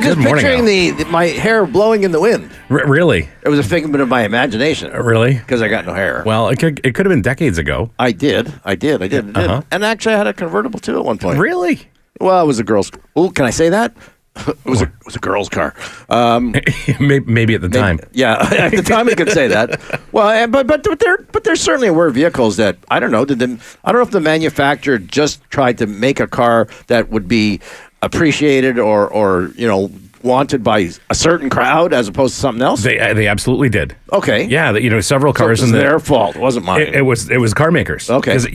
just picturing my hair blowing in the wind. Really? It was a figment of my imagination. Really? Because I got no hair. Well, it could have been decades ago. I did. And actually, I had a convertible too at one point. Really? Well, it was a girl's. Oh, can I say that? It was a girl's car. Maybe at the time. Yeah, at the time you could say that. Well, but there certainly were vehicles that I don't know. I don't know if the manufacturer just tried to make a car that would be appreciated or wanted by a certain crowd as opposed to something else. They absolutely did. Okay. Yeah, several cars. So it was their fault. It wasn't mine. It was car makers. Okay. Because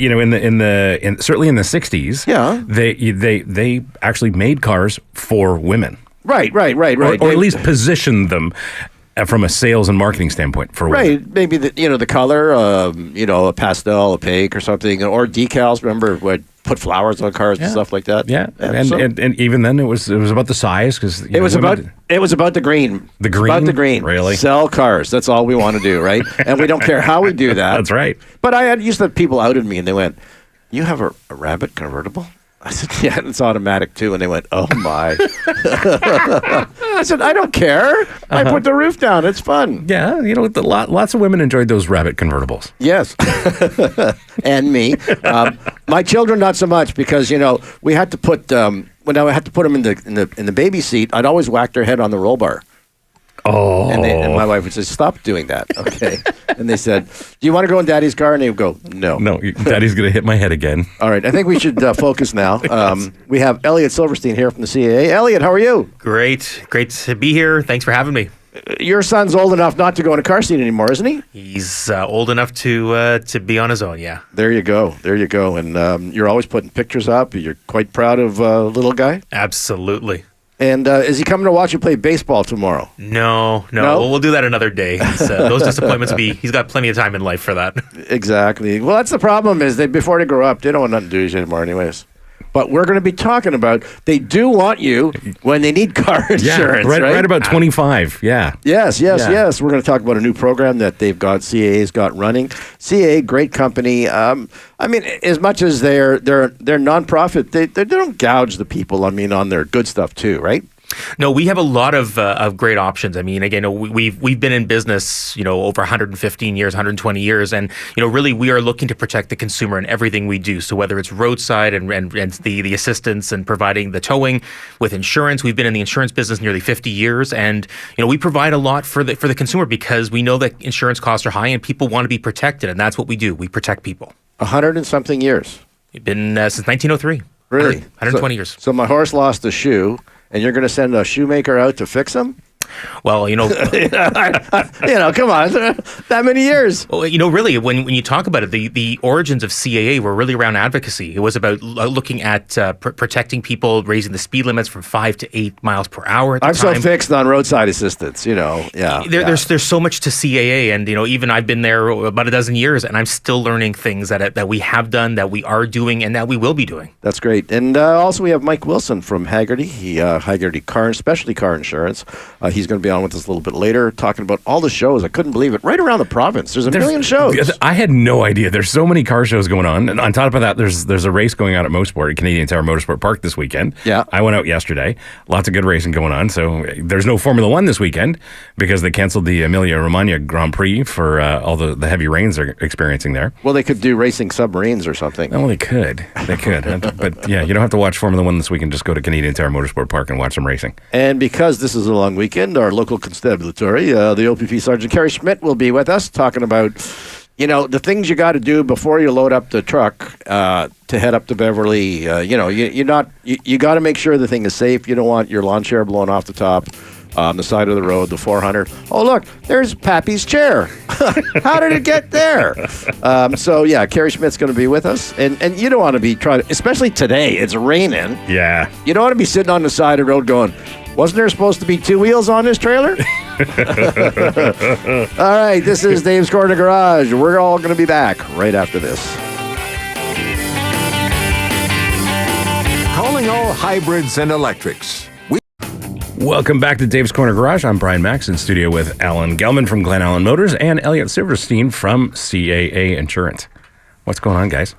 certainly in the 60s. Yeah. They actually made cars for women. Right. Or at least positioned them from a sales and marketing standpoint for women. Right. Maybe the color, a pastel, a pink or something, or decals. Remember what? Put flowers on cars and stuff like that. Yeah, and even then it was about the size because it was about the green. The green, about the green. Really, sell cars. That's all we want to do, right? And we don't care how we do that. That's right. But I used to have people outed me, and they went, "You have a Rabbit convertible?" I said, "Yeah, it's automatic too." And they went, "Oh my!" I said, "I don't care. I put the roof down. It's fun." Yeah, lots of women enjoyed those Rabbit convertibles. Yes, and me. My children not so much because we had to put when I had to put them in the baby seat. I'd always whack their head on the roll bar. Oh, and my wife would say, "Stop doing that." Okay, and they said, "Do you want to go in Daddy's car?" And they would go, "No, Daddy's going to hit my head again." All right, I think we should focus now. We have Elliott Silverstein here from the CAA. Elliott, how are you? Great to be here. Thanks for having me. Your son's old enough not to go in a car seat anymore, isn't he? He's old enough to be on his own. Yeah. There you go. And you're always putting pictures up. You're quite proud of little guy. Absolutely. And is he coming to watch you play baseball tomorrow? No. We'll do that another day. Those disappointments he's got plenty of time in life for that. Exactly. Well, that's the problem is before they grow up, they don't want nothing to do anymore anyways. But we're going to be talking about they do want you when they need car insurance. Yeah, right about 25. Yeah. Yes. We're going to talk about a new program that CAA's got running. CAA, great company. I mean, as much as they're nonprofit, they don't gouge the people. I mean, on their good stuff too, right? No, we have a lot of great options. I mean, again, we've been in business, over 115 years, 120 years, and really we are looking to protect the consumer in everything we do. So whether it's roadside and the assistance and providing the towing with insurance, we've been in the insurance business nearly 50 years, and we provide a lot for the consumer because we know that insurance costs are high and people want to be protected, and that's what we do. We protect people. 100 and something years. We've been since 1903. Really? 120 years. So my horse lost a shoe. And you're going to send a shoemaker out to fix them? Well, come on, that many years. Well, really, when you talk about it, the origins of CAA were really around advocacy. It was about looking at protecting people, raising the speed limits from 5 to 8 miles per hour. At the I'm time. so fixed on roadside assistance, Yeah. There's so much to CAA, and even I've been there about a dozen years, and I'm still learning things that we have done, that we are doing, and that we will be doing. That's great. And also we have Mike Wilson from Hagerty. Hagerty Specialty Car Insurance. He's going to be on with us a little bit later, talking about all the shows. I couldn't believe it. Right around the province, there's a million shows. I had no idea. There's so many car shows going on, and on top of that, there's a race going on at Mosport, at Canadian Tower Motorsport Park this weekend. Yeah, I went out yesterday. Lots of good racing going on. So there's no Formula One this weekend because they canceled the Emilia-Romagna Grand Prix for all the heavy rains they're experiencing there. Well, they could do racing submarines or something. Oh, they could. But yeah, you don't have to watch Formula One this weekend. Just go to Canadian Tower Motorsport Park and watch some racing. And because this is a long weekend, our local constabulary, the OPP Sgt. Kerry Schmidt will be with us talking about, the things you got to do before you load up the truck to head up to Beverly. You got to make sure the thing is safe. You don't want your lawn chair blowing off the top on the side of the road, the 400. Oh, look, there's Pappy's chair. How did it get there? Kerry Schmidt's going to be with us. And you don't want to be trying, especially today, it's raining. Yeah. You don't want to be sitting on the side of the road going, wasn't there supposed to be 2 wheels on this trailer? All right, this is Dave's Corner Garage. We're all going to be back right after this. Calling all hybrids and electrics. Welcome back to Dave's Corner Garage. I'm Brian Max in studio with Alan Gelman from Glen Allen Motors and Elliott Silverstein from CAA Insurance. What's going on, guys?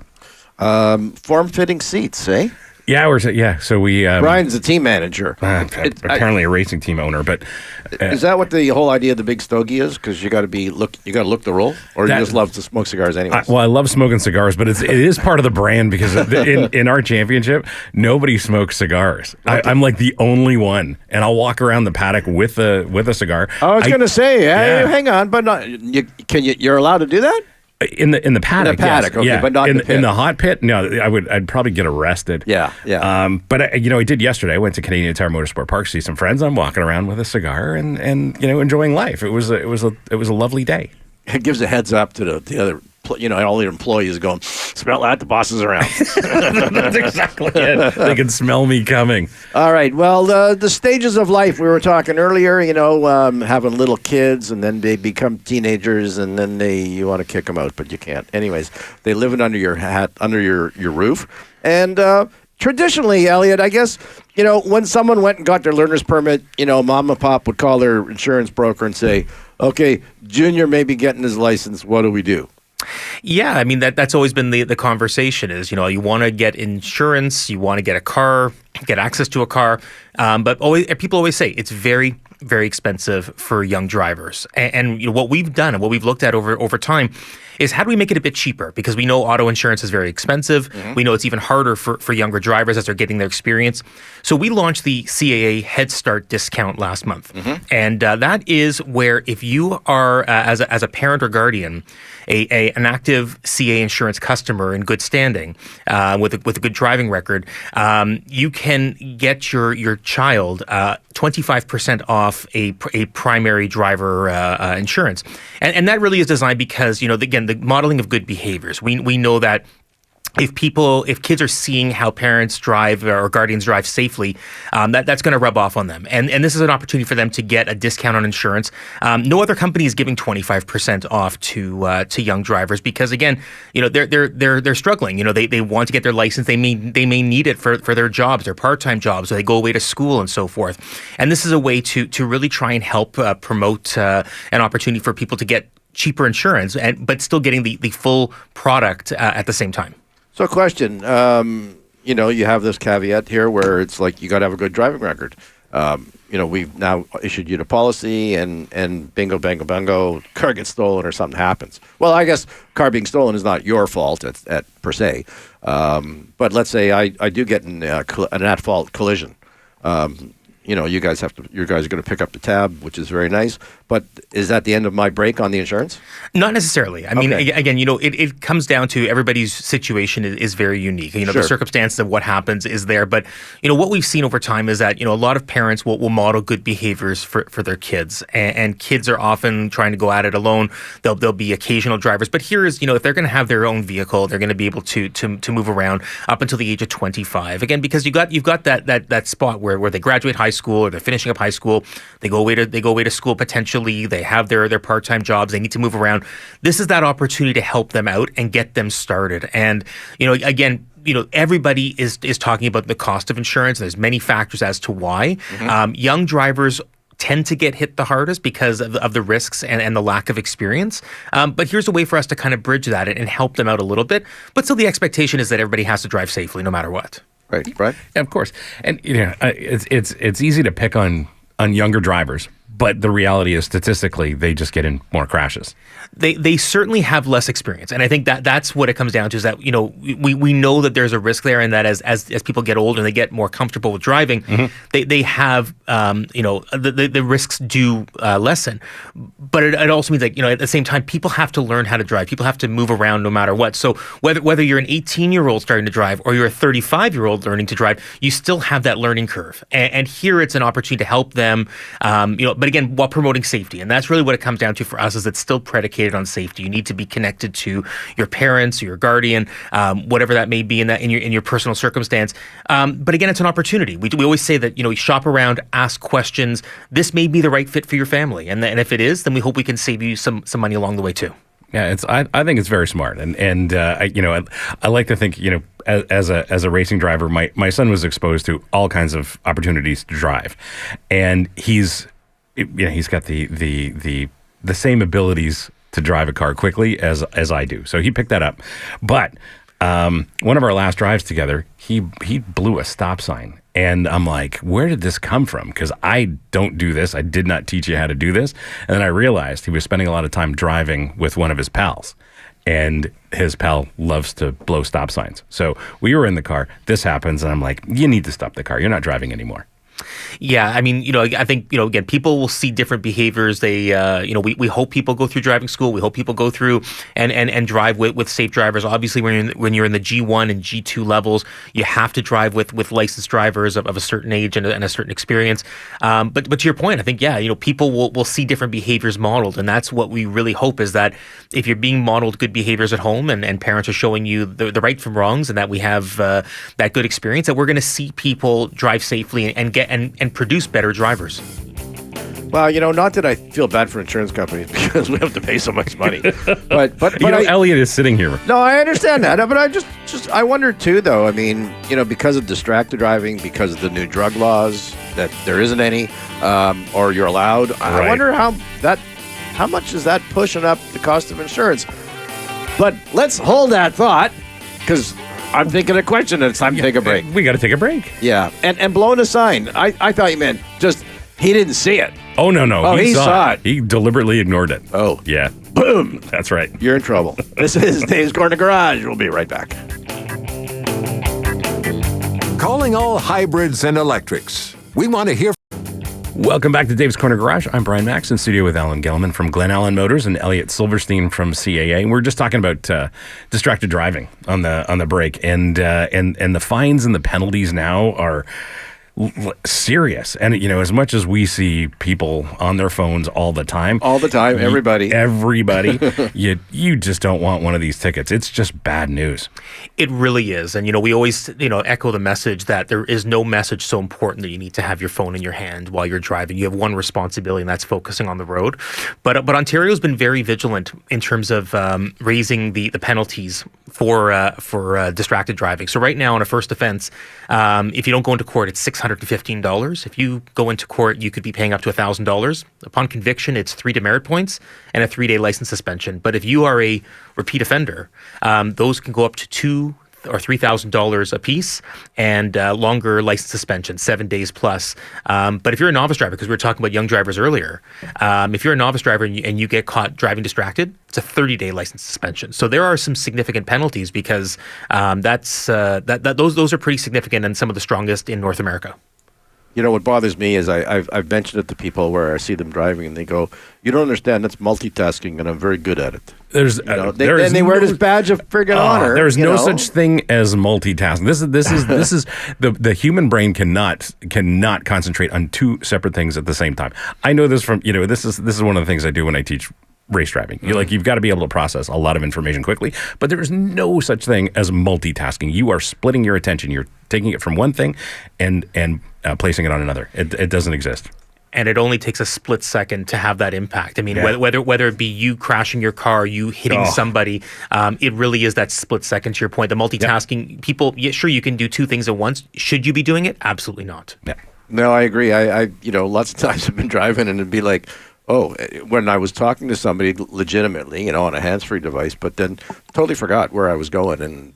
Form-fitting seats, eh? So we Brian's the team manager. apparently a racing team owner, but Is that what the whole idea of the big stogie is? Because you got to look the role, or you just love to smoke cigars anyway. I love smoking cigars, but it is part of the brand because in our championship, nobody smokes cigars. I'm like the only one, and I'll walk around the paddock with a cigar. I was going to say, hang on, but not, you're allowed to do that? In the paddock, yes. Okay, yeah. but not in the pit. In the hot pit. No, I'd probably get arrested. Yeah. But I did yesterday. I went to Canadian Tire Motorsport Park to see some friends. I'm walking around with a cigar and enjoying life. It was a lovely day. It gives a heads up to the other. All the employees going, smell that, the boss is around. That's exactly it. They can smell me coming. All right. Well, the stages of life we were talking earlier, having little kids, and then they become teenagers, and then you want to kick them out, but you can't. Anyways, they live under your hat, under your roof. And traditionally, Elliot, I guess, when someone went and got their learner's permit, mom and pop would call their insurance broker and say, okay, Junior may be getting his license. What do we do? Yeah, I mean that's always been the conversation is you want to get insurance, you want to get a car, get access to a car, but people always say it's very, very expensive for young drivers. And what we've done and what we've looked at over time is how do we make it a bit cheaper? Because we know auto insurance is very expensive. Mm-hmm. We know it's even harder for younger drivers as they're getting their experience. So we launched the CAA Head Start discount last month. Mm-hmm. And that is where if you are, as a parent or guardian, an active CAA insurance customer in good standing, with a good driving record, you can get your child 25% off a primary driver insurance, and that really is designed because again the modeling of good behaviors. We know that if kids are seeing how parents drive or guardians drive safely, that's going to rub off on them. And this is an opportunity for them to get a discount on insurance. No other company is giving 25% off to young drivers because again, they're struggling. They want to get their license. They may need it for their jobs, their part-time jobs, or they go away to school and so forth. And this is a way to really try and help promote an opportunity for people to get cheaper insurance, but still getting the full product at the same time. So, question, you have this caveat here where it's like you got to have a good driving record. We've now issued you the policy, and bingo, bango, bango, car gets stolen or something happens. Well, I guess car being stolen is not your fault at per se. But let's say I do get an at-fault collision. You guys are going to pick up the tab, which is very nice. But is that the end of my break on the insurance? Not necessarily. I mean, again, it comes down to everybody's situation is very unique. Sure. The circumstances of what happens is there. But, what we've seen over time is that, a lot of parents will model good behaviors for their kids. And kids are often trying to go at it alone. There'll be occasional drivers. But here is, if they're going to have their own vehicle, they're going to be able to move around up until the age of 25. Again, because you've got that spot where they graduate high school or they're finishing up high school, they go away to school potentially, they have their part-time jobs, they need to move around. This is that opportunity to help them out and get them started. And again, everybody is talking about the cost of insurance. There's many factors as to why. Mm-hmm. Young drivers tend to get hit the hardest because of the risks and the lack of experience. But here's a way for us to kind of bridge that and help them out a little bit. But still the expectation is that everybody has to drive safely no matter what. Right. Yeah, of course. And it's easy to pick on younger drivers, but the reality is statistically they just get in more crashes. They certainly have less experience, and I think that's what it comes down to. Is that we know that there's a risk there, and that as people get older and they get more comfortable with driving, mm-hmm. they have the risks do lessen. But it also means that at the same time people have to learn how to drive. People have to move around no matter what. So whether you're an 18-year-old starting to drive or you're a 35-year-old learning to drive, you still have that learning curve. And here it's an opportunity to help them. But again, while promoting safety, and that's really what it comes down to for us. Is it's still predicated on safety. You need to be connected to your parents or your guardian, whatever that may be in your personal circumstance. But again, it's an opportunity. We always say that you shop around, ask questions. This may be the right fit for your family, and if it is, then we hope we can save you some money along the way too. Yeah, I think it's very smart, and I like to think as a racing driver, my son was exposed to all kinds of opportunities to drive, and he's got the same abilities to drive a car quickly as I do. So he picked that up. But One of our last drives together, he blew a stop sign. And I'm like, where did this come from? Because I don't do this. I did not teach you how to do this. And then I realized he was spending a lot of time driving with one of his pals. And his pal loves to blow stop signs. So we were in the car. This happens. And I'm like, you need to stop the car. You're not driving anymore. Yeah, I mean, I think, again, people will see different behaviors. They, we hope people go through driving school. We hope people go through and drive with safe drivers. Obviously, when you're in the G1 and G2 levels, you have to drive with licensed drivers of a certain age and a certain experience. But to your point, I think, people will see different behaviors modeled. And that's what we really hope, is that if you're being modeled good behaviors at home and parents are showing you the right from wrongs, and that we have that good experience, that we're going to see people drive safely and get and produce better drivers. Well, not that I feel bad for insurance companies because we have to pay so much money. But Elliott is sitting here. No, I understand that. But I wonder too, though. I mean, because of distracted driving, because of the new drug laws, that there isn't any, or you're allowed. Right. I wonder how much is that pushing up the cost of insurance? But let's hold that thought, because I'm thinking a question and it's time to take a break. We got to take a break. Yeah. And blowing a sign. I thought you meant just he didn't see it. Oh, no. Oh, he saw it. He deliberately ignored it. Oh. Yeah. Boom. That's right. You're in trouble. This is Dave's Corner Garage. We'll be right back. Calling all hybrids and electrics. We want to hear. Welcome back to Dave's Corner Garage. I'm Brian Max, in studio with Alan Gilliman from Glen Allen Motors and Elliott Silverstein from CAA. We're just talking about distracted driving on the break, and the fines and the penalties now are serious. And as much as we see people on their phones all the time, everybody, you just don't want one of these tickets. It's just bad news. It really is. And we always echo the message that there is no message so important that you need to have your phone in your hand while you're driving. You have one responsibility, and that's focusing on the road. But Ontario's been very vigilant in terms of raising the penalties for distracted driving. So right now, on a first offense, if you don't go into court, it's $615. If you go into court, you could be paying up to $1,000. Upon conviction, it's 3 demerit points and a 3-day license suspension. But if you are a repeat offender, those can go up to $2,000 or $3,000 a piece, and longer license suspension, 7 days plus. But if you're a novice driver, because we were talking about young drivers earlier, if you're a novice driver and you get caught driving distracted, it's a 30-day license suspension. So there are some significant penalties, because those are pretty significant and some of the strongest in North America. What bothers me is I've mentioned it to people where I see them driving and they go, "You don't understand. That's multitasking, and I'm very good at it." They wear this badge of friggin' honor. There's no such thing as multitasking. This is the human brain cannot concentrate on two separate things at the same time. I know this from this is one of the things I do when I teach race driving. You've got to be able to process a lot of information quickly, but there is no such thing as multitasking. You are splitting your attention. You're taking it from one thing and placing it on another. It doesn't exist. And it only takes a split second to have that impact. I mean, whether it be you crashing your car, you hitting somebody, it really is that split second. To your point, the multitasking, people, sure, you can do two things at once. Should you be doing it? Absolutely not. Yeah. No, I agree. I lots of times I've been driving and it'd be like, when I was talking to somebody legitimately, on a hands-free device, but then totally forgot where I was going, and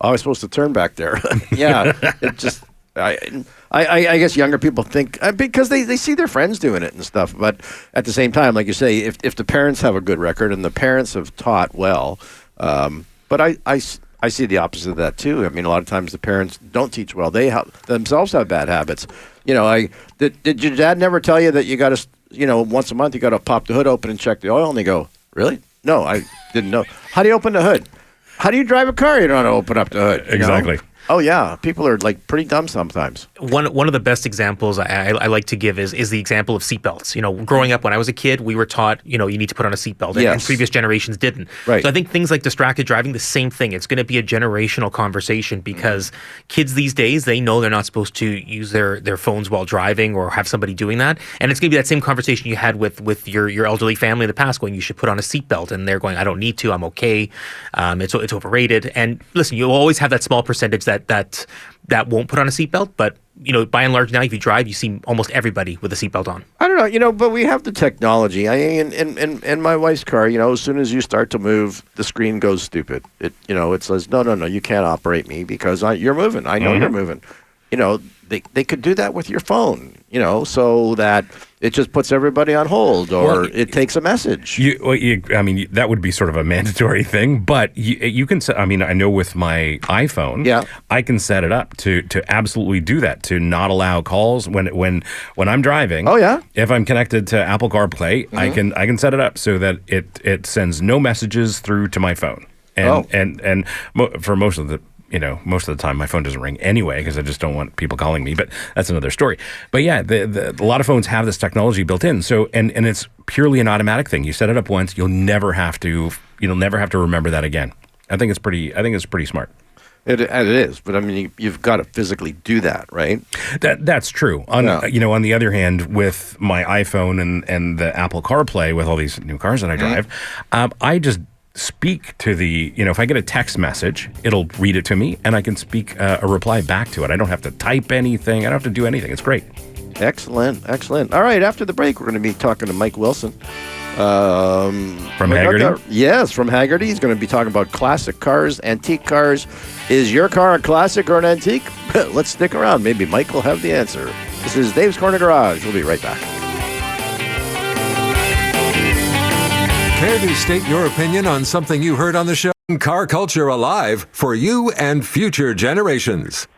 I was supposed to turn back there. Yeah, it just. I guess younger people think because they see their friends doing it and stuff, but at the same time, like you say, if the parents have a good record and the parents have taught well, but I see the opposite of that too. I mean, a lot of times the parents don't teach well; they themselves have bad habits. Did your dad never tell you that you got to, once a month you got to pop the hood open and check the oil? And they go, "Really? No, I didn't know. How do you open the hood? How do you drive a car? You don't know how to open up the hood." Exactly. Oh yeah, people are like pretty dumb sometimes. One of the best examples I like to give is the example of seatbelts. Growing up when I was a kid, we were taught you need to put on a seatbelt, and previous generations didn't. Right. So I think things like distracted driving, the same thing. It's going to be a generational conversation, because kids these days, they know they're not supposed to use their phones while driving or have somebody doing that, and it's going to be that same conversation you had with your elderly family in the past, going, you should put on a seatbelt, and they're going, I don't need to, I'm okay, it's overrated. And listen, you'll always have that small percentage that won't put on a seatbelt, but by and large now, if you drive, you see almost everybody with a seatbelt on. I don't know, but we have the technology. In my wife's car, as soon as you start to move, the screen goes stupid. It says, no, you can't operate me because you're moving. I know you're moving. They could do that with your phone, so that it just puts everybody on hold, or it takes a message. That would be sort of a mandatory thing, but you can set. I know with my iPhone, I can set it up to absolutely do that, to not allow calls when I'm driving. Oh yeah. If I'm connected to Apple CarPlay, I can set it up so that it sends no messages through to my phone, and for most of the. Most of the time my phone doesn't ring anyway because I just don't want people calling me, but that's another story. But yeah, a lot of phones have this technology built in. So, and it's purely an automatic thing. You set it up once, you'll never have to remember that again. I think it's pretty smart. It is, but you've got to physically do that, right? That's true. On the other hand, with my iPhone and the Apple CarPlay, with all these new cars that I drive, I just speak to the, if I get a text message, it'll read it to me and I can speak a reply back to it. I don't have to type anything. I don't have to do anything. It's great. Excellent. All right, after the break, we're going to be talking to Mike Wilson. From Hagerty? Yes, from Hagerty. He's going to be talking about classic cars, antique cars. Is your car a classic or an antique? Let's stick around. Maybe Mike will have the answer. This is Dave's Corner Garage. We'll be right back. Care to state your opinion on something you heard on the show? Car Culture Alive for you and future generations.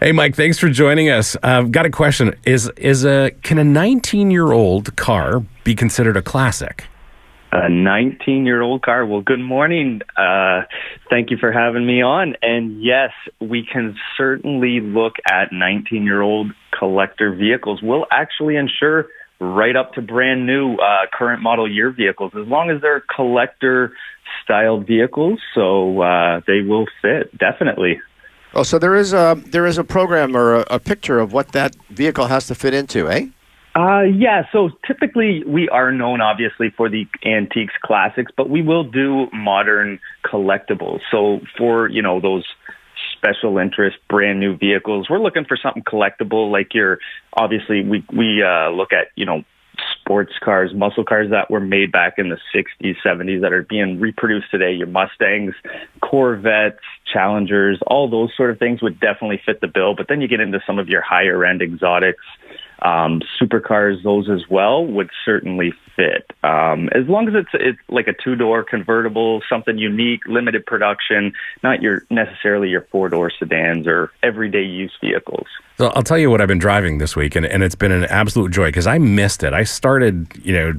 Hey, Mike, thanks for joining us. I've got a question. Can a 19-year-old car be considered a classic? A 19-year-old car? Well, good morning. Thank you for having me on. And yes, we can certainly look at 19-year-old collector vehicles. We'll actually insure right up to brand new current model year vehicles, as long as they're collector styled vehicles. So they will fit, definitely. Oh, so there is a program or a picture of what that vehicle has to fit into, eh? Yeah, so typically we are known, obviously, for the antiques, classics, but we will do modern collectibles. So for, those special interest, brand new vehicles, we're looking for something collectible, like obviously, we look at, sports cars, muscle cars that were made back in the 60s, 70s that are being reproduced today. Your Mustangs, Corvettes, Challengers, all those sort of things would definitely fit the bill. But then you get into some of your higher end exotics, supercars, those as well would certainly fit. As long as it's like a two-door convertible, something unique, limited production, not necessarily your four-door sedans or everyday use vehicles. So I'll tell you what I've been driving this week, and it's been an absolute joy because I missed it. I started,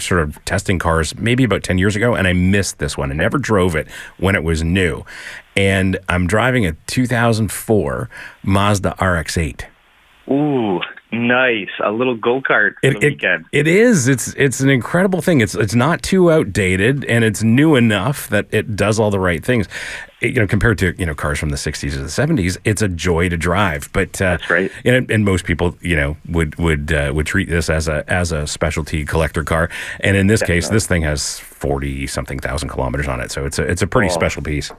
sort of testing cars maybe about 10 years ago, and I missed this one. I never drove it when it was new. And I'm driving a 2004 Mazda RX-8. Ooh, nice. A little go-kart for the weekend. It is. It's an incredible thing. It's not too outdated, and it's new enough that it does all the right things. Compared to, cars from the 60s or the 70s, it's a joy to drive. But that's right. And most people, would treat this as a specialty collector car. And in this case, this thing has 40-something thousand kilometers on it. So it's a pretty special piece.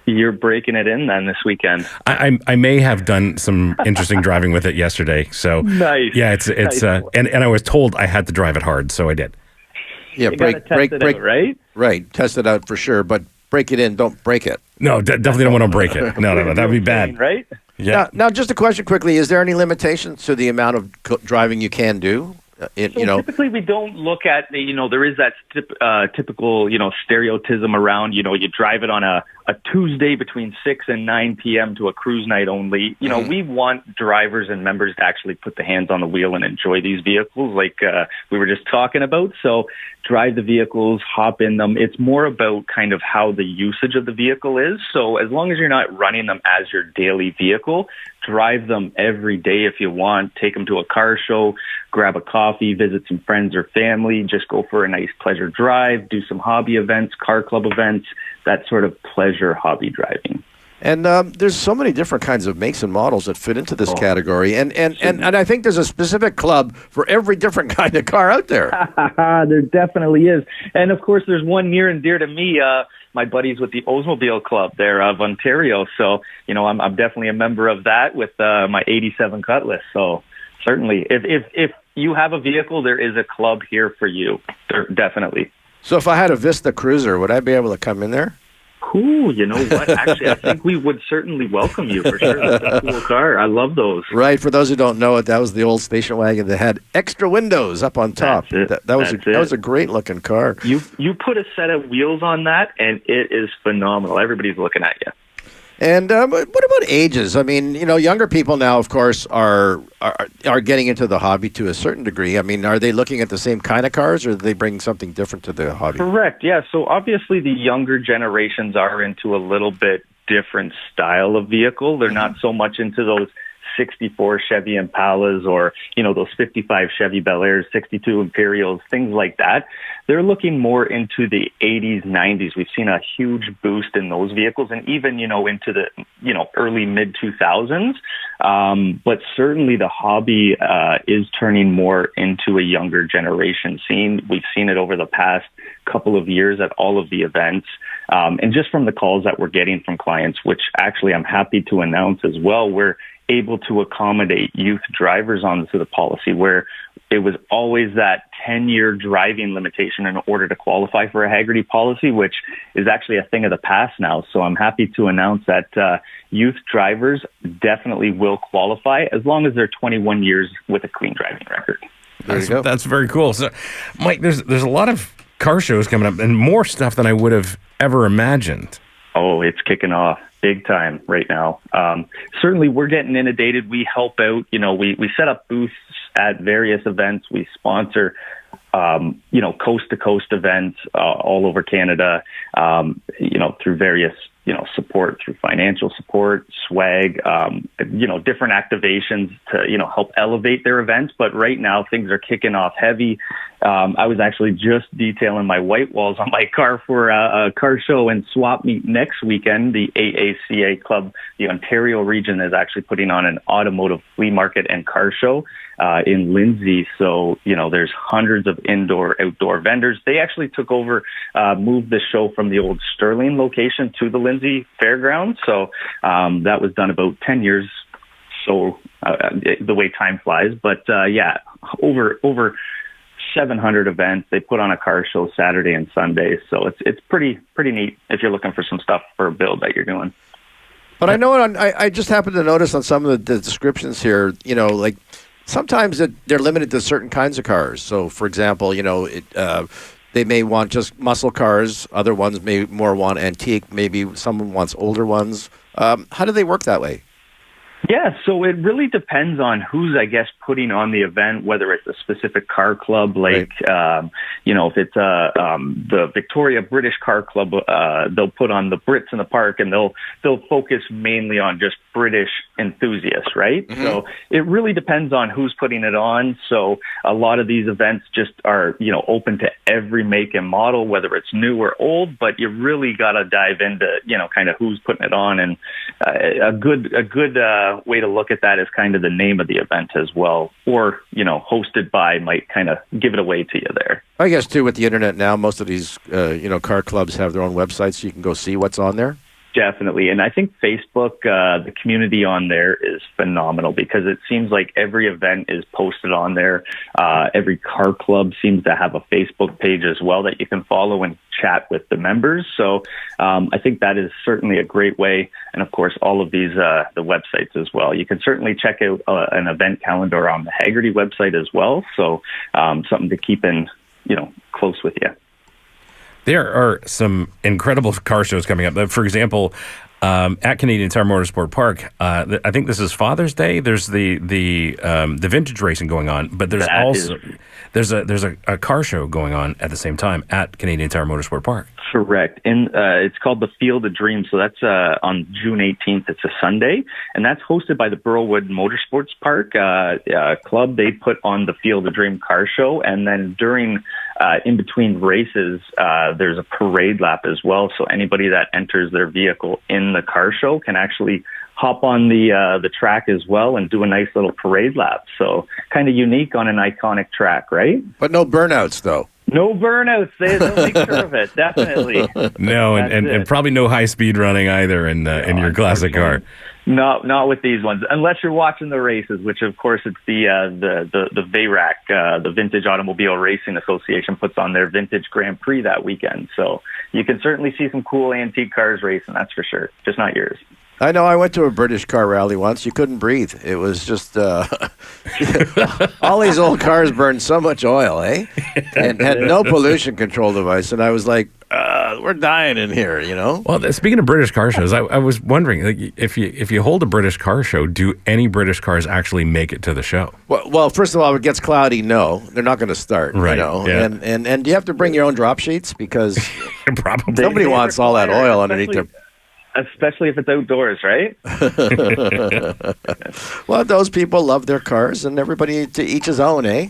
You're breaking it in then this weekend. I may have done some interesting driving with it yesterday. So nice. Yeah, it's nice. And I was told I had to drive it hard, so I did. Yeah, break it out, right? Right, test it out for sure, but break it in, don't break it. No, definitely don't want to break it. No, that'd be bad. Right? Yeah. Now, just a question quickly: is there any limitations to the amount of driving you can do? Typically we don't look at, there is that typical, stereotypism around, you drive it on a Tuesday between 6 and 9 p.m. to a cruise night only. We want drivers and members to actually put the hands on the wheel and enjoy these vehicles like we were just talking about. So drive the vehicles, hop in them. It's more about kind of how the usage of the vehicle is. So as long as you're not running them as your daily vehicle, drive them every day if you want. Take them to a car show, grab a coffee, visit some friends or family, just go for a nice pleasure drive, do some hobby events, car club events, that sort of pleasure hobby driving. And there's so many different kinds of makes and models that fit into this category. And I think there's a specific club for every different kind of car out there. There definitely is. And, of course, there's one near and dear to me. my buddies with the Oldsmobile Club there of Ontario. So, I'm definitely a member of that with my 87 Cutlass. So certainly, if you have a vehicle, there is a club here for you. Definitely. So if I had a Vista Cruiser, would I be able to come in there? Ooh, you know what? Actually, I think we would certainly welcome you for sure. That's a cool car. I love those. Right. For those who don't know it, that was the old station wagon that had extra windows up on top. That's it. That was a great looking car. You put a set of wheels on that, and it is phenomenal. Everybody's looking at you. And what about ages? I mean, younger people now, of course, are getting into the hobby to a certain degree. I mean, are they looking at the same kind of cars, or do they bring something different to the hobby? Correct. Yeah. So obviously, the younger generations are into a little bit different style of vehicle. They're not so much into those 64 Chevy Impalas or, those 55 Chevy Bel Airs, 62 Imperials, things like that. They're looking more into the 80s, 90s. We've seen a huge boost in those vehicles and even, into the, early mid 2000s. But certainly the hobby is turning more into a younger generation scene. We've seen it over the past couple of years at all of the events. And just from the calls that we're getting from clients, which actually I'm happy to announce as well, we're able to accommodate youth drivers onto the policy where it was always that 10-year driving limitation in order to qualify for a Hagerty policy, which is actually a thing of the past now. So I'm happy to announce that youth drivers definitely will qualify as long as they're 21 years with a clean driving record. There you go. That's very cool. So, Mike, there's a lot of car shows coming up and more stuff than I would have ever imagined. Oh, it's kicking off big time right now. Certainly, we're getting inundated. We help out. We set up booths at various events. We sponsor, coast-to-coast events all over Canada, through various, support, through financial support, swag, different activations to, help elevate their events. But right now, things are kicking off heavy. I was actually just detailing my white walls on my car for a car show and swap meet next weekend. The AACA Club, the Ontario region, is actually putting on an automotive flea market and car show in Lindsay. So, there's hundreds of indoor, outdoor vendors. They actually took over, moved the show from the old Sterling location to the Lindsay Fairgrounds. So that was done about 10 years. So the way time flies. But over 700 events. They put on a car show Saturday and Sunday. So it's pretty neat if you're looking for some stuff for a build that you're doing. But I know I just happened to notice on some of the descriptions here, like sometimes they're limited to certain kinds of cars. So, for example, they may want just muscle cars. Other ones may more want antique. Maybe someone wants older ones. How do they work that way? Yeah, so it really depends on who's, I guess, putting on the event, whether it's a specific car club, like, right. If it's the Victoria British Car Club, they'll put on the Brits in the Park, and they'll focus mainly on just British enthusiasts, right? Mm-hmm. So it really depends on who's putting it on. So a lot of these events just are, open to every make and model, whether it's new or old, but you really got to dive into, kind of who's putting it on. And a good way to look at that is kind of the name of the event as well, or hosted by might kind of give it away to you there. I guess too with the internet now, most of these car clubs have their own websites, so you can go see what's on there. Definitely. And I think Facebook, the community on there is phenomenal because it seems like every event is posted on there. Every car club seems to have a Facebook page as well that you can follow and chat with the members. So I think that is certainly a great way. And of course, all of these, the websites as well. You can certainly check out an event calendar on the Hagerty website as well. So something to keep in, close with you. There are some incredible car shows coming up. For example, at Canadian Tire Motorsport Park, I think this is Father's Day. There's the vintage racing going on, but there's a car show going on at the same time at Canadian Tire Motorsport Park. Correct. And it's called the Field of Dreams. So that's on June 18th. It's a Sunday. And that's hosted by the Burlwood Motorsports Park Club. They put on the Field of Dream car show. And then during, in between races, there's a parade lap as well. So anybody that enters their vehicle in the car show can actually hop on the track as well and do a nice little parade lap. So kind of unique on an iconic track, right? But no burnouts, though. No burnouts. They'll make sure of it. Definitely. No, and probably no high speed running either in your classic car. Not with these ones, unless you're watching the races, which of course it's the VARAC, the Vintage Automobile Racing Association, puts on their Vintage Grand Prix that weekend. So you can certainly see some cool antique cars racing, that's for sure. Just not yours. I know. I went to a British car rally once. You couldn't breathe. It was just all these old cars burned so much oil, eh? And had no pollution control device. And I was like, we're dying in here, you know? Well, speaking of British car shows, I was wondering, like, if you hold a British car show, do any British cars actually make it to the show? Well, first of all, if it gets cloudy, no. They're not going to start, right, you know? Yeah. And do you have to bring your own drop sheets? Because Probably. nobody wants all that oil underneath their... Especially if it's outdoors, right? Well, those people love their cars, and everybody to each his own, eh?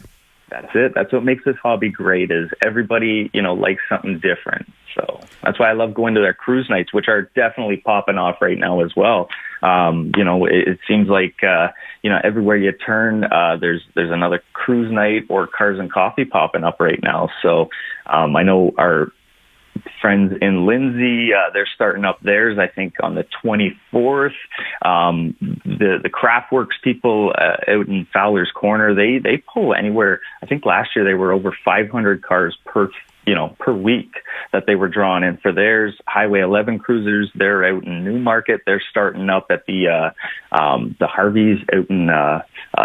That's it. That's what makes this hobby great, is everybody, likes something different. So that's why I love going to their cruise nights, which are definitely popping off right now as well. It seems like, everywhere you turn, there's another cruise night or cars and coffee popping up right now. So I know our friends in Lindsay, they're starting up theirs, I think, on the 24th. The Craftworks people out in Fowler's Corner, they pull anywhere. I think last year they were over 500 cars per week that they were drawn in for theirs. Highway 11 cruisers, they're out in Newmarket. They're starting up at the Harveys out in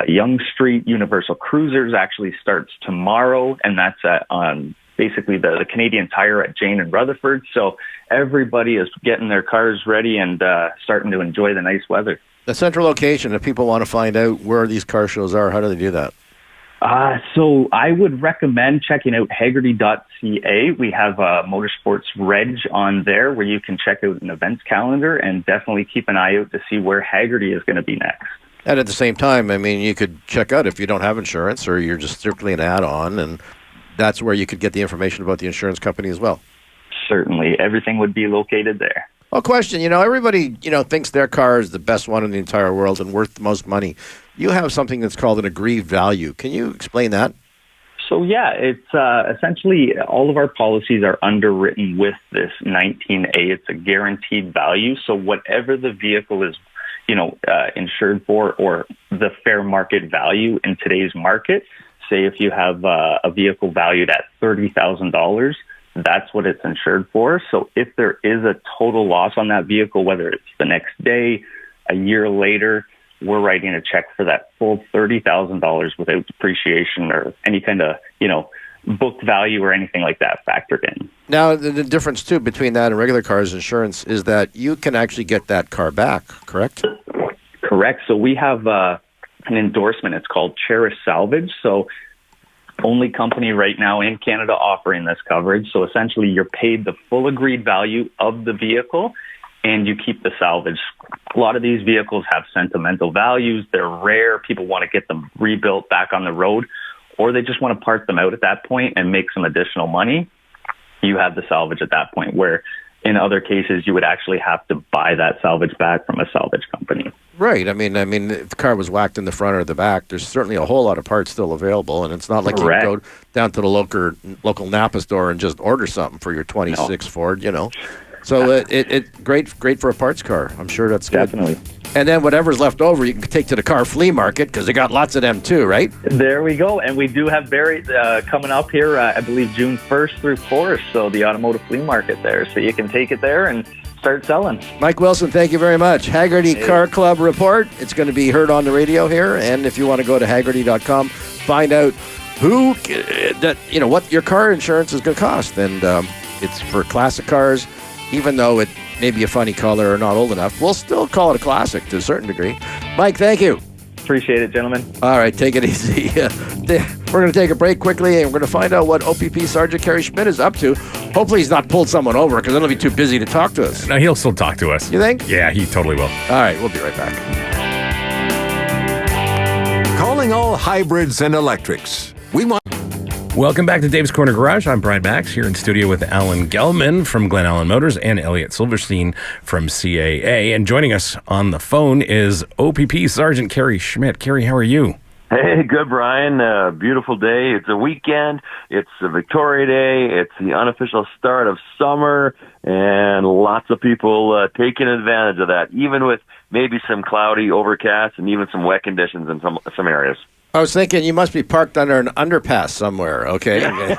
Yonge Street. Universal Cruisers actually starts tomorrow, and that's on basically the Canadian Tire at Jane and Rutherford. So everybody is getting their cars ready and starting to enjoy the nice weather. The central location, if people want to find out where these car shows are, how do they do that? So I would recommend checking out Hagerty.ca. We have a Motorsports Reg on there where you can check out an events calendar, and definitely keep an eye out to see where Hagerty is going to be next. And at the same time, I mean, you could check out if you don't have insurance or you're just strictly an add-on, and that's where you could get the information about the insurance company as well. Certainly. Everything would be located there. Well, question, everybody, thinks their car is the best one in the entire world and worth the most money. You have something that's called an aggrieved value. Can you explain that? So, yeah, it's essentially all of our policies are underwritten with this 19A. It's a guaranteed value. So whatever the vehicle is, insured for, or the fair market value in today's market, say if you have a vehicle valued at $30,000, that's what it's insured for. So if there is a total loss on that vehicle, whether it's the next day, a year later, we're writing a check for that full $30,000 without depreciation or any kind of, book value or anything like that factored in. Now, the difference, too, between that and regular cars insurance is that you can actually get that car back, correct? Correct. So we have an endorsement. It's called Cherish Salvage. So only company right now in Canada offering this coverage. So essentially you're paid the full agreed value of the vehicle and you keep the salvage. A lot of these vehicles have sentimental values. They're rare. People want to get them rebuilt back on the road, or they just want to part them out at that point and make some additional money. You have the salvage at that point, where in other cases you would actually have to buy that salvage back from a salvage company. Right. I mean, if the car was whacked in the front or the back, there's certainly a whole lot of parts still available, and it's not like Correct. you can go down to the local Napa store and just order something for your 26 Ford, So it's great for a parts car. I'm sure that's good. Definitely. And then whatever's left over, you can take to the car flea market, because they got lots of them too, right? There we go. And we do have Barry coming up here, I believe June 1st through 4th, so the automotive flea market there. So you can take it there and start selling. Mike Wilson, thank you very much. Hagerty Car Club Report. It's going to be heard on the radio here. And if you want to go to Hagerty.com, find out what your car insurance is going to cost. And it's for classic cars. Even though it may be a funny color or not old enough, we'll still call it a classic to a certain degree. Mike, thank you. Appreciate it, gentlemen. All right, take it easy. We're going to take a break quickly, and we're going to find out what OPP Sgt. Kerry Schmidt is up to. Hopefully he's not pulled someone over, because then he'll be too busy to talk to us. No, he'll still talk to us. You think? Yeah, he totally will. All right, we'll be right back. Calling all hybrids and electrics. We want... Welcome back to Dave's Corner Garage. I'm Brian Max here in studio with Alan Gelman from Glen Allen Motors and Elliott Silverstein from CAA. And joining us on the phone is OPP Sgt. Kerry Schmidt. Kerry, how are you? Hey, good, Brian. Beautiful day. It's a weekend. It's a Victoria Day. It's the unofficial start of summer, and lots of people taking advantage of that, even with maybe some cloudy, overcast, and even some wet conditions in some areas. I was thinking you must be parked under an underpass somewhere, okay? and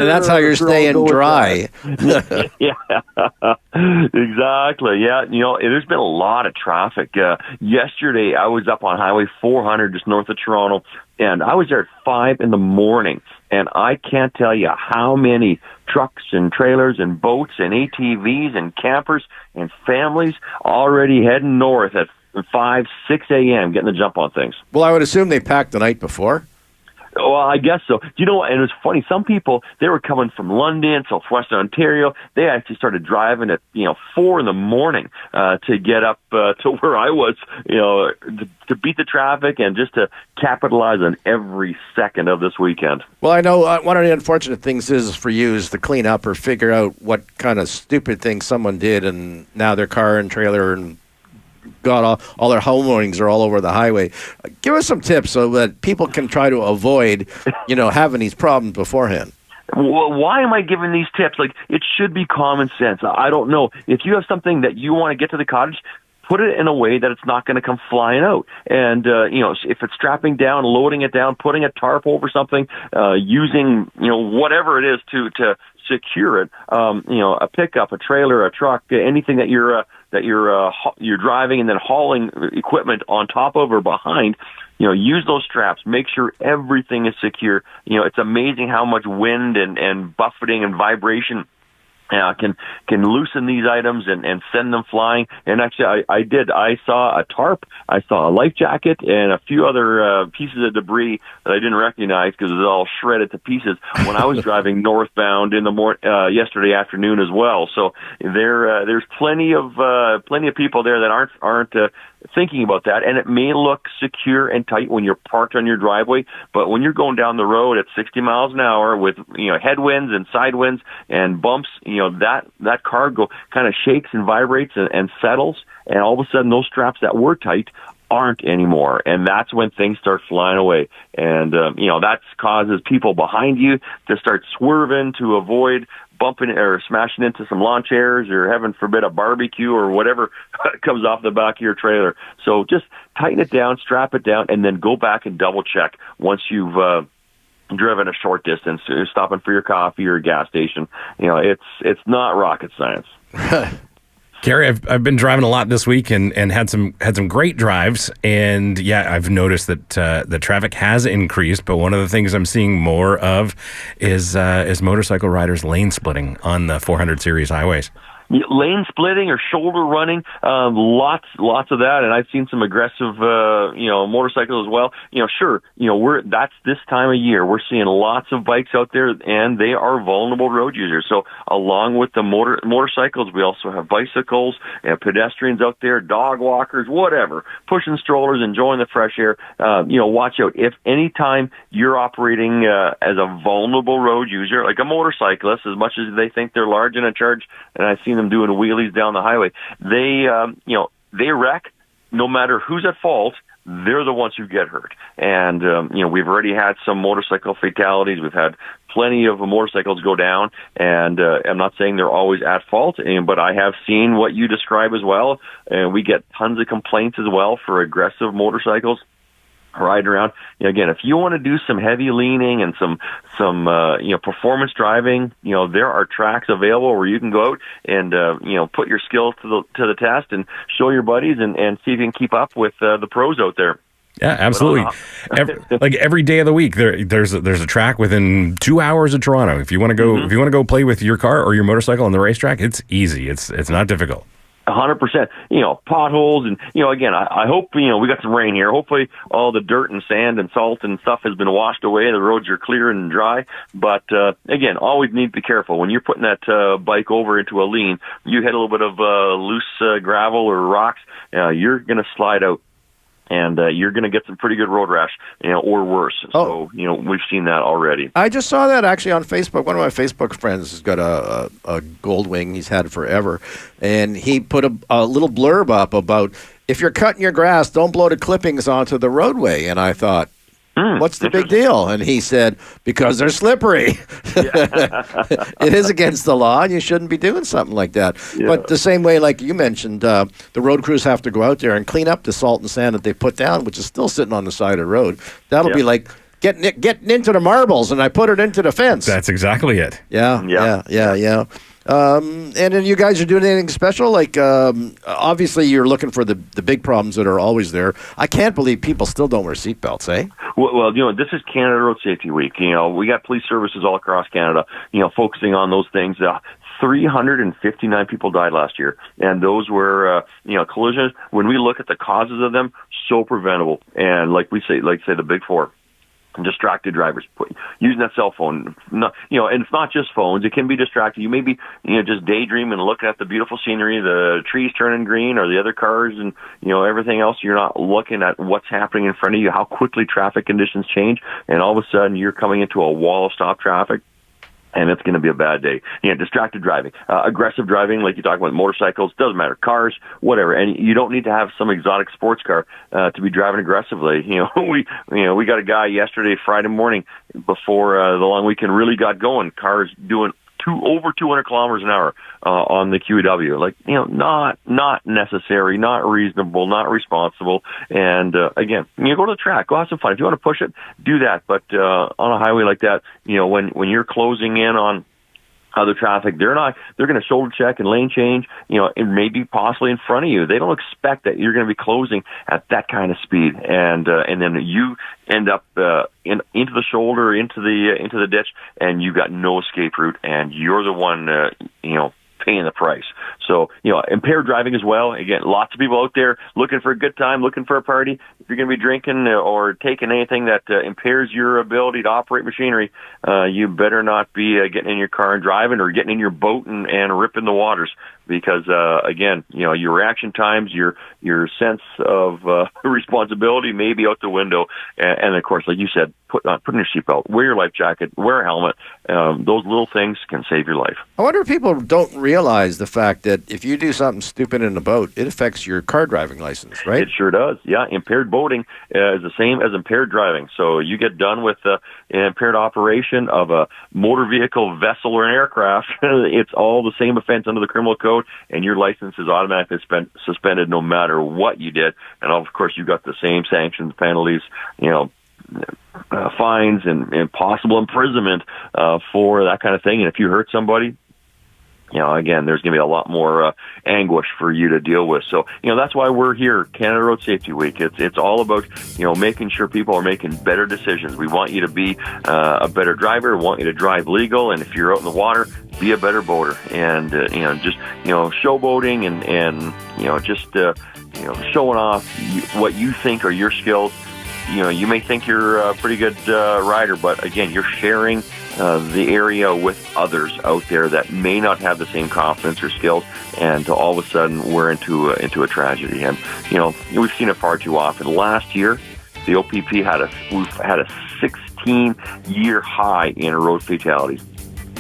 that's how you're staying dry. Yeah, exactly. Yeah, there's been a lot of traffic. Yesterday, I was up on Highway 400 just north of Toronto, and I was there at 5 in the morning, and I can't tell you how many trucks and trailers and boats and ATVs and campers and families already heading north at 5, 6 a.m. getting the jump on things. Well, I would assume they packed the night before. Well, I guess so. You know, and it was funny. Some people, they were coming from London, southwestern Ontario. They actually started driving at 4 in the morning to get up to where I was, to beat the traffic and just to capitalize on every second of this weekend. Well, I know one of the unfortunate things is for you is to clean up or figure out what kind of stupid thing someone did, and now their car and trailer and got all their homeowners are all over the highway. Give us some tips so that people can try to avoid, having these problems beforehand. Well, why am I giving these tips? Like, it should be common sense. I don't know. If you have something that you want to get to the cottage, put it in a way that it's not going to come flying out. And, if it's strapping down, loading it down, putting a tarp over something, using, whatever it is to secure it, a pickup, a trailer, a truck, anything that you're driving and then hauling equipment on top of or behind, use those straps. Make sure everything is secure. It's amazing how much wind and buffeting and vibration can loosen these items and send them flying. And actually, I saw a tarp, I saw a life jacket, and a few other pieces of debris that I didn't recognize because it was all shredded to pieces when I was driving northbound in the yesterday afternoon as well. So there's plenty of people there that aren't thinking about that, and it may look secure and tight when you're parked on your driveway, but when you're going down the road at 60 miles an hour with headwinds and side winds and bumps, that car kind of shakes and vibrates and settles, and all of a sudden those straps that were tight aren't anymore, and that's when things start flying away. And that causes people behind you to start swerving to avoid bumping or smashing into some lawn chairs or, heaven forbid, a barbecue or whatever comes off the back of your trailer. So just tighten it down, strap it down, and then go back and double check once you've driven a short distance, stopping for your coffee or a gas station. It's not rocket science. Kerry, I've been driving a lot this week and had some great drives, and yeah, I've noticed that the traffic has increased. But one of the things I'm seeing more of is motorcycle riders lane splitting on the 400 series highways. Lane splitting or shoulder running, lots of that, and I've seen some aggressive, motorcycles as well. Sure, that's this time of year. We're seeing lots of bikes out there, and they are vulnerable road users. So, along with the motorcycles, we also have bicycles and pedestrians out there, dog walkers, whatever, pushing strollers, enjoying the fresh air. Watch out. If any time you're operating as a vulnerable road user, like a motorcyclist, as much as they think they're large and in charge, and I've seen them doing wheelies down the highway, they wreck. No matter who's at fault, they're the ones who get hurt. And we've already had some motorcycle fatalities. We've had plenty of motorcycles go down, and I'm not saying they're always at fault, but I have seen what you describe as well, and we get tons of complaints as well for aggressive motorcycles riding around. Again, if you want to do some heavy leaning and some performance driving, there are tracks available where you can go out and put your skills to the test and show your buddies and see if you can keep up with the pros out there. Yeah, absolutely. Every day of the week, there's a track within 2 hours of Toronto. If you want to go, if you want to go play with your car or your motorcycle on the racetrack, it's easy. It's not difficult. 100%. Potholes and again, I hope we got some rain here. Hopefully, all the dirt and sand and salt and stuff has been washed away. The roads are clear and dry. But again, always need to be careful when you're putting that bike over into a lean. You hit a little bit of loose gravel or rocks, you're going to slide out. And you're going to get some pretty good road rash, or worse. So, we've seen that already. I just saw that actually on Facebook. One of my Facebook friends has got a Goldwing. He's had it forever. And he put a little blurb up about if you're cutting your grass, don't blow the clippings onto the roadway. And I thought, what's the big deal? And he said, because they're slippery. It is against the law, and you shouldn't be doing something like that. Yeah. But the same way, like you mentioned, the road crews have to go out there and clean up the salt and sand that they put down, which is still sitting on the side of the road. That'll be like getting into the marbles, and I put it into the fence. That's exactly it. Yeah. And then you guys are doing anything special? Like, obviously, you're looking for the big problems that are always there. I can't believe people still don't wear seatbelts, eh? Well, this is Canada Road Safety Week. We got police services all across Canada, focusing on those things. 359 people died last year, and those were, collisions. When we look at the causes of them, so preventable. And like the big four. Distracted drivers, using that cell phone, and it's not just phones. It can be distracted. You may be, just daydreaming, looking at the beautiful scenery, the trees turning green, or the other cars, and everything else. You're not looking at what's happening in front of you, how quickly traffic conditions change, and all of a sudden you're coming into a wall of stop traffic. And it's going to be a bad day. Distracted driving, aggressive driving, like you talk about motorcycles, doesn't matter, cars, whatever. And you don't need to have some exotic sports car to be driving aggressively. We got a guy yesterday, Friday morning, before the long weekend really got going. Cars doing over 200 kilometers an hour on the QEW. Not necessary, not reasonable, not responsible. And again, you go to the track, go have some fun. If you want to push it, do that. But on a highway like that, when you're closing in on other traffic, they're going to shoulder check and lane change, and maybe possibly in front of you. They don't expect that you're going to be closing at that kind of speed, and then you end up into the shoulder, into the ditch, and you got no escape route, and you're the one, paying the price. So, impaired driving as well. Again, lots of people out there looking for a good time, looking for a party. If you're going to be drinking or taking anything that impairs your ability to operate machinery, you better not be getting in your car and driving, or getting in your boat and ripping the waters. Because again, your reaction times, your sense of responsibility may be out the window, and of course, like you said, put on your seatbelt, wear your life jacket, wear a helmet. Those little things can save your life. I wonder if people don't realize the fact that if you do something stupid in a boat, it affects your car driving license, right? It sure does. Yeah, impaired boating is the same as impaired driving. So you get done with impaired operation of a motor vehicle, vessel, or an aircraft, it's all the same offense under the criminal code, and your license is automatically suspended no matter what you did. And of course, you got the same sanctions, penalties, fines, and possible imprisonment for that kind of thing. And if you hurt somebody, again, there's going to be a lot more anguish for you to deal with. So, that's why we're here, Canada Road Safety Week. It's all about, making sure people are making better decisions. We want you to be a better driver. We want you to drive legal. And if you're out in the water, be a better boater. And, just, showboating and just, showing off what you think are your skills. You may think you're a pretty good rider, but again, you're sharing the area with others out there that may not have the same confidence or skills, and all of a sudden we're into a tragedy. And we've seen it far too often. Last year, the OPP had a 16-year high in road fatalities.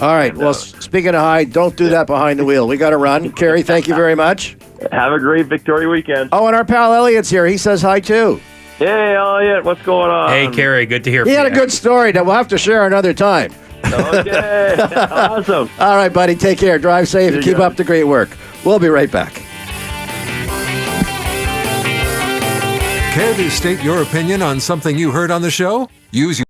All right. Well, speaking of high, don't do that behind the wheel. We got to run. Kerry, thank you very much. Have a great Victoria weekend. Oh, and our pal Elliott's here. He says hi too. Hey, Elliott, what's going on? Hey, Kerry, good to hear from He you. had a good story that we'll have to share another time. Okay, awesome. All right, buddy. Take care. Drive safe and keep up the great work. We'll be right back. Care to state your opinion on something you heard on the show? Use your...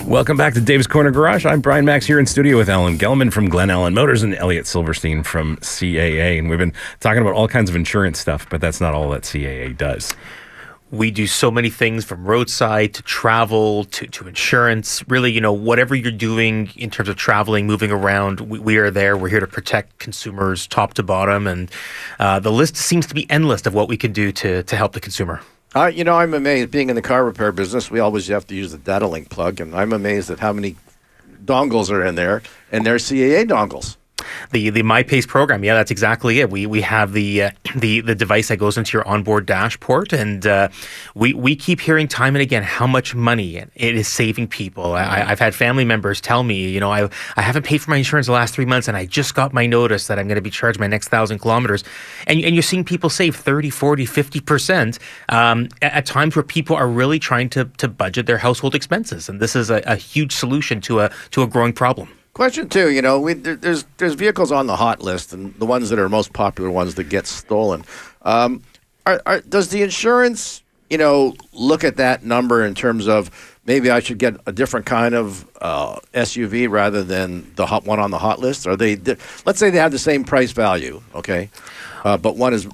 Welcome back to Dave's Corner Garage. I'm Brian Max here in studio with Alan Gelman from Glen Allen Motors and Elliott Silverstein from CAA. And we've been talking about all kinds of insurance stuff, but that's not all that CAA does. We do so many things, from roadside to travel to insurance. Really, whatever you're doing in terms of traveling, moving around, we are there. We're here to protect consumers top to bottom. And the list seems to be endless of what we can do to help the consumer. I'm amazed. Being in the car repair business, we always have to use the data link plug, and I'm amazed at how many dongles are in there, and they're CAA dongles. the MyPace program. Yeah, that's exactly it. We have the device that goes into your onboard dashboard, and we keep hearing time and again how much money it is saving people. I've had family members tell me, I haven't paid for my insurance the last 3 months, and I just got my notice that I'm going to be charged my next 1,000 kilometers. And you're seeing people save 30, 40, 50% at times where people are really trying to budget their household expenses. And this is a huge solution to a growing problem. Question two, there's vehicles on the hot list, and the ones that are most popular ones that get stolen. Does the insurance, look at that number in terms of maybe I should get a different kind of SUV rather than the one on the hot list? Are they? Let's say they have the same price value, okay, but one is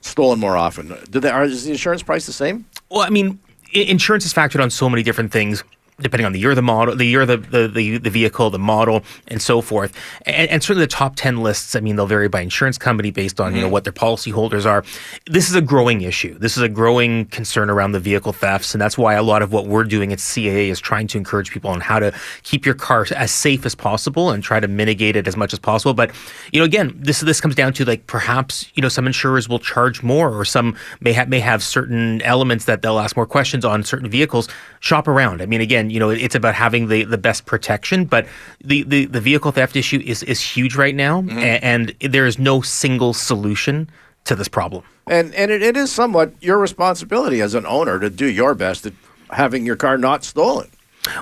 stolen more often. Is the insurance price the same? Well, I mean, insurance is factored on so many different things, depending on the year of the model, the year of the vehicle, the model, and so forth. And certainly the top 10 lists, I mean, they'll vary by insurance company based on, what their policyholders are. This is a growing issue. This is a growing concern around the vehicle thefts. And that's why a lot of what we're doing at CAA is trying to encourage people on how to keep your car as safe as possible and try to mitigate it as much as possible. But, again, this comes down to perhaps, some insurers will charge more, or some may have certain elements that they'll ask more questions on certain vehicles. Shop around. I mean, again, it's about having the best protection, but the vehicle theft issue is huge right now, and there is no single solution to this problem. And it is somewhat your responsibility as an owner to do your best at having your car not stolen.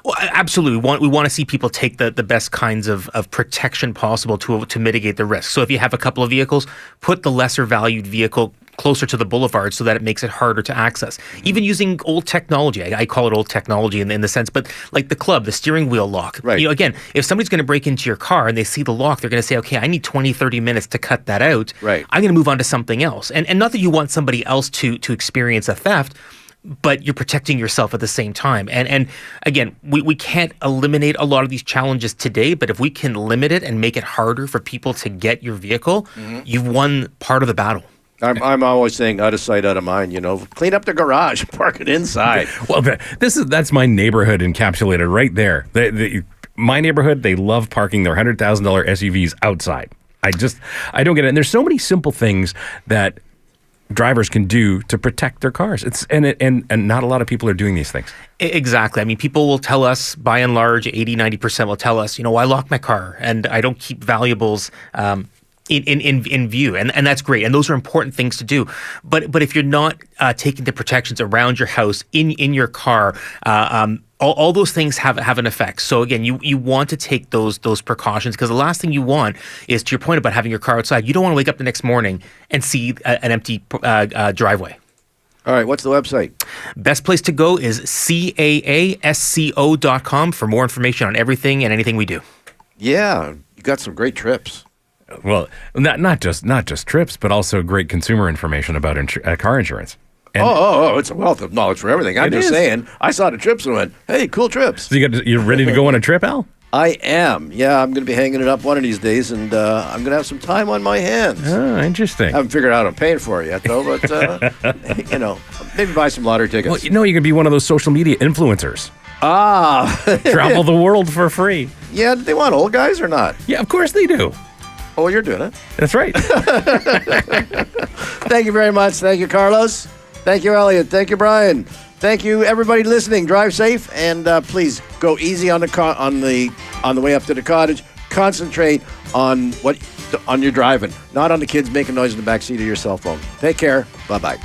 Well, absolutely. We want to see people take the best kinds of protection possible to mitigate the risk. So if you have a couple of vehicles, put the lesser valued vehicle closer to the boulevard so that it makes it harder to access. Even using old technology. I call it old technology in the sense, but like the steering wheel lock. Right. Again, if somebody's going to break into your car and they see the lock, they're going to say, okay, I need 20, 30 minutes to cut that out. Right. I'm going to move on to something else. And not that you want somebody else to experience a theft, but you're protecting yourself at the same time. And again, we can't eliminate a lot of these challenges today, but if we can limit it and make it harder for people to get your vehicle, you've won part of the battle. I'm always saying out of sight, out of mind. Clean up the garage, park it inside. Well, that's my neighborhood encapsulated right there. My neighborhood, they love parking their $100,000 SUVs outside. I don't get it. And there's so many simple things that drivers can do to protect their cars. And not a lot of people are doing these things. Exactly. I mean, people will tell us, by and large, 80, 90% will tell us, I lock my car and I don't keep valuables in view, and that's great, and those are important things to do. But if you're not taking the protections around your house in your car, all those things have an effect. So again, you want to take those precautions, because the last thing you want is, to your point about having your car outside, you don't want to wake up the next morning and see an empty driveway. All right, what's the website? Best place to go is caasco.com for more information on everything and anything we do. Yeah, you got some great trips. Well, not just trips, but also great consumer information about car insurance. And it's a wealth of knowledge for everything. I'm just saying, I saw the trips and went, hey, cool trips. So you're ready to go on a trip, Al? I am. Yeah, I'm going to be hanging it up one of these days, and I'm going to have some time on my hands. Oh, interesting. I haven't figured out I'm paying for it yet, though, but, maybe buy some lottery tickets. Well, you could be one of those social media influencers. Travel the world for free. Yeah, do they want old guys or not? Yeah, of course they do. Oh, you're doing it. That's right. Thank you very much. Thank you, Carlos. Thank you, Elliott. Thank you, Brian. Thank you, everybody listening. Drive safe, and please go easy on the way up to the cottage. Concentrate on your driving, not on the kids making noise in the back seat of your cell phone. Take care. Bye-bye.